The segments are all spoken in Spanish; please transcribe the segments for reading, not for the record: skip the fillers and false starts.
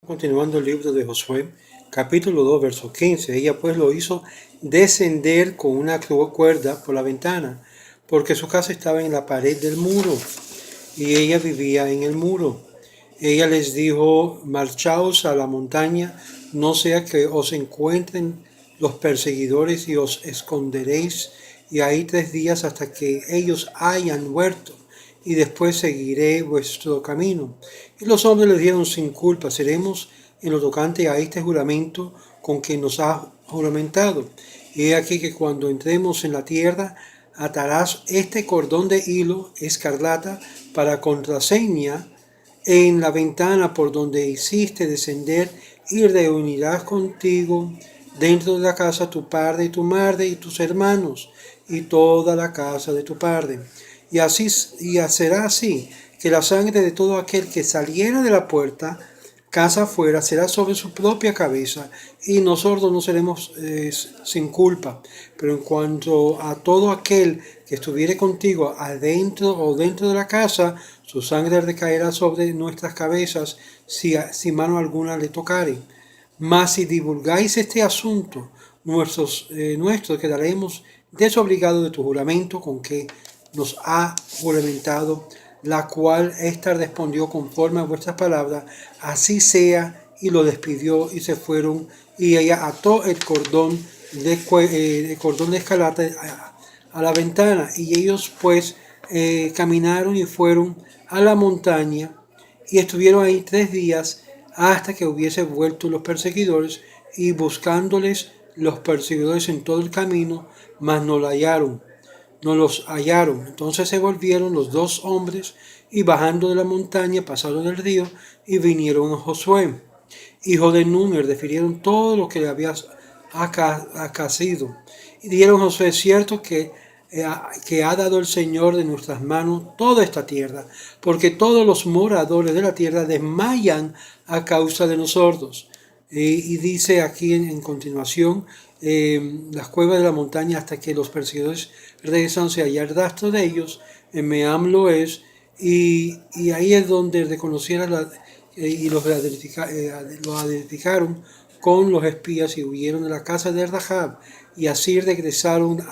Continuando el libro de Josué, capítulo 2, verso 15. Ella pues lo hizo descender con una cuerda por la ventana, porque su casa estaba en la pared del muro, y ella vivía en el muro. Ella les dijo: marchaos a la montaña, no sea que os encuentren los perseguidores y os esconderéis, y ahí 3 días hasta que ellos hayan muerto, y después seguiré vuestro camino. Y los hombres le dieron sin culpa: seremos en lo tocante a este juramento con que nos ha juramentado. Y he aquí que cuando entremos en la tierra, atarás este cordón de hilo escarlata para contraseña en la ventana por donde hiciste descender, y reunirás contigo dentro de la casa tu padre y tu madre y tus hermanos y toda la casa de tu padre. Y así será así, que la sangre de todo aquel que saliera de la puerta, casa afuera, será sobre su propia cabeza, y nosotros no seremos sin culpa. Pero en cuanto a todo aquel que estuviere contigo adentro o dentro de la casa, su sangre recaerá sobre nuestras cabezas si mano alguna le tocare. Mas si divulgáis este asunto, nuestros quedaremos desobligados de tu juramento con que nos ha juramentado, la cual ésta respondió conforme a vuestras palabras, así sea, y lo despidió y se fueron, y ella ató el cordón de escarlata a la ventana, y ellos pues caminaron y fueron a la montaña, y estuvieron ahí 3 días hasta que hubiese vuelto los perseguidores, y buscándoles los perseguidores en todo el camino, mas no los hallaron. Entonces se volvieron los 2 hombres, y bajando de la montaña pasaron el río, y vinieron a Josué, hijo de Nun, y refirieron todo lo que le había acaecido. Y dijeron: Josué, es cierto que ha dado el Señor de nuestras manos toda esta tierra, porque todos los moradores de la tierra desmayan a causa de nosotros. Y dice aquí en continuación, las cuevas de la montaña hasta que los perseguidores regresan, se halla el rastro de ellos, en Meam lo es, y ahí es donde reconocieron y los identificaron con los espías, y huyeron de la casa de Rahab, y así regresaron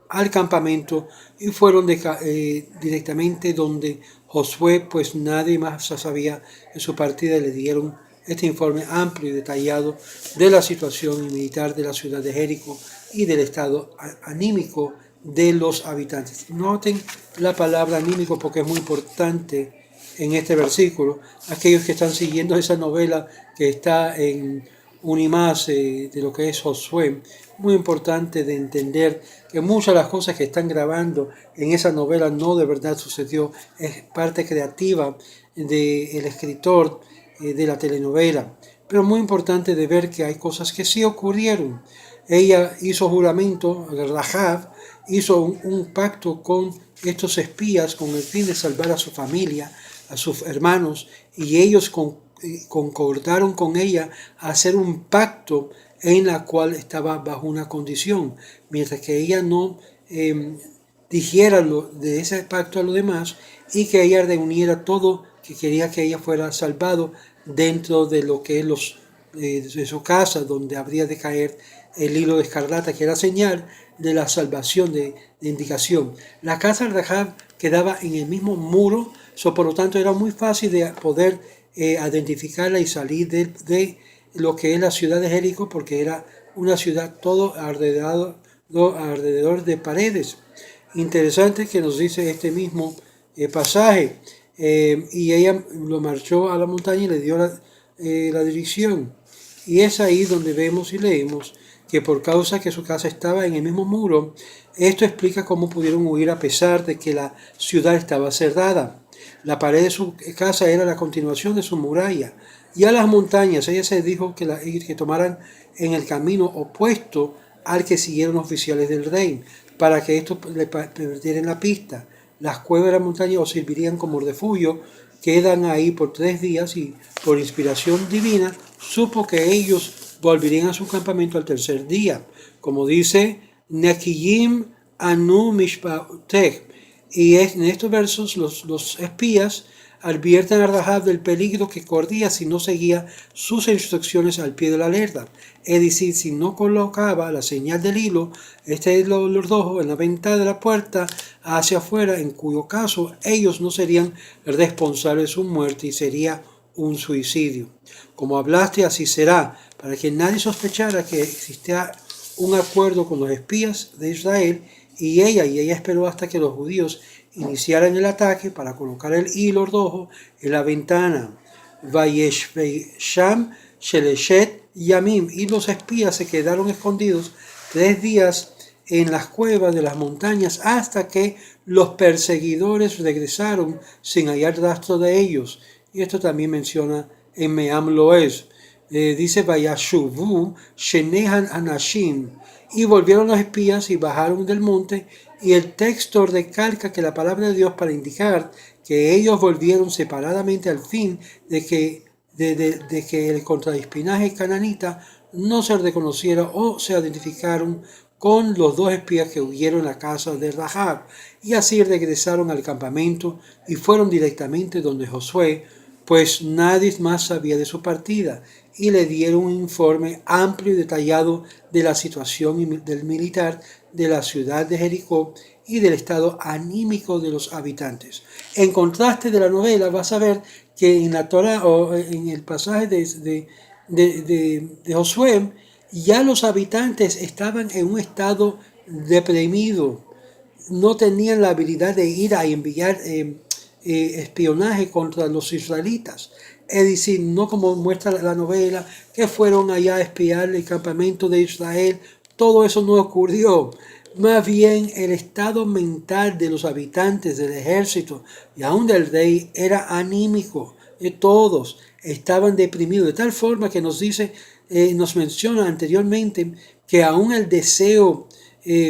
al campamento y fueron directamente donde Josué, pues nadie más sabía de su partida, y le dieron este informe amplio y detallado de la situación militar de la ciudad de Jericó y del estado anímico de los habitantes. Noten la palabra anímico porque es muy importante en este versículo. Aquellos que están siguiendo esa novela que está en Unimás de lo que es Josué, muy importante de entender que muchas de las cosas que están grabando en esa novela no de verdad sucedió, es parte creativa del escritor de la telenovela. Pero muy importante de ver que hay cosas que sí ocurrieron. Ella hizo juramento, Rahab hizo un pacto con estos espías con el fin de salvar a su familia, a sus hermanos, y ellos concordaron con ella a hacer un pacto en la cual estaba bajo una condición, mientras que ella no dijera de ese pacto a los demás, y que ella reuniera todo, que quería que ella fuera salvado dentro de lo que es de su casa, donde habría de caer el hilo de escarlata, que era señal de la salvación, de indicación. La casa de Rahab quedaba en el mismo muro, por lo tanto era muy fácil de poder identificarla y salir de lo que es la ciudad de Jericó, porque era una ciudad todo alrededor de paredes. Interesante que nos dice este mismo pasaje. Y ella lo marchó a la montaña y le dio la dirección. Y es ahí donde vemos y leemos que por causa que su casa estaba en el mismo muro, esto explica cómo pudieron huir a pesar de que la ciudad estaba cerrada. La pared de su casa era la continuación de su muralla. Y a las montañas ella se dijo que tomaran en el camino opuesto al que siguieron los oficiales del rey, para que estos le perdieran la pista. Las cuevas de la montaña os servirían como refugio. Quedan ahí por 3 días, y por inspiración divina supo que ellos volverían a su campamento al tercer día. Como dice, Nekiyim anu mishpatech. Y en estos versos los espías advierten a Rahab del peligro que corría si no seguía sus instrucciones al pie de la letra. Es decir, si no colocaba la señal del hilo, hilo rojo, en la ventana de la puerta hacia afuera, en cuyo caso ellos no serían responsables de su muerte y sería un suicidio. Como hablaste, así será, para que nadie sospechara que existía un acuerdo con los espías de Israel, y ella esperó hasta que los judíos iniciaran el ataque para colocar el hilo rojo en la ventana. Vayeshvei-sham sheleshet yamim, y los espías se quedaron escondidos 3 días en las cuevas de las montañas hasta que los perseguidores regresaron sin hallar rastro de ellos. Y esto también menciona en Meam Loez. Dice Vayashuvu shenehan anashim, y volvieron los espías y bajaron del monte, y el texto recalca que la palabra de Dios para indicar que ellos volvieron separadamente al fin de que el contraespionaje cananita no se reconociera o se identificaron con los 2 espías que huyeron a la casa de Rahab, y así regresaron al campamento y fueron directamente donde Josué, pues nadie más sabía de su partida, y le dieron un informe amplio y detallado de la situación del militar de la ciudad de Jericó y del estado anímico de los habitantes. En contraste de la novela, vas a ver que en la Torah o en el pasaje de Josué, ya los habitantes estaban en un estado deprimido, no tenían la habilidad de ir a enviar espionaje contra los israelitas. Es decir, no como muestra la novela, que fueron allá a espiar el campamento de Israel. Todo eso no ocurrió. Más bien, el estado mental de los habitantes del ejército y aún del rey era anímico. Todos estaban deprimidos, de tal forma que nos menciona anteriormente que aún el deseo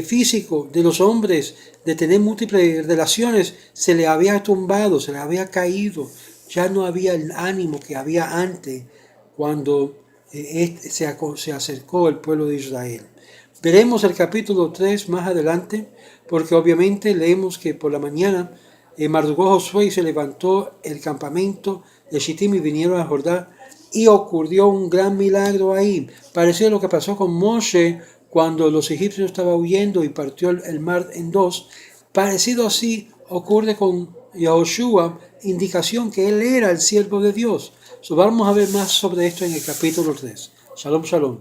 físico de los hombres de tener múltiples relaciones se le había tumbado, se le había caído. Ya no había el ánimo que había antes cuando se acercó el pueblo de Israel. Veremos el capítulo 3 más adelante, porque obviamente leemos que por la mañana madrugó Josué y se levantó el campamento de Shittim y vinieron a Jordán, y ocurrió un gran milagro ahí, parecido a lo que pasó con Moshe cuando los egipcios estaban huyendo y partió el mar en 2. Parecido así ocurre con Yahoshua, indicación que él era el siervo de Dios. Vamos a ver más sobre esto en el capítulo 3. Shalom, shalom.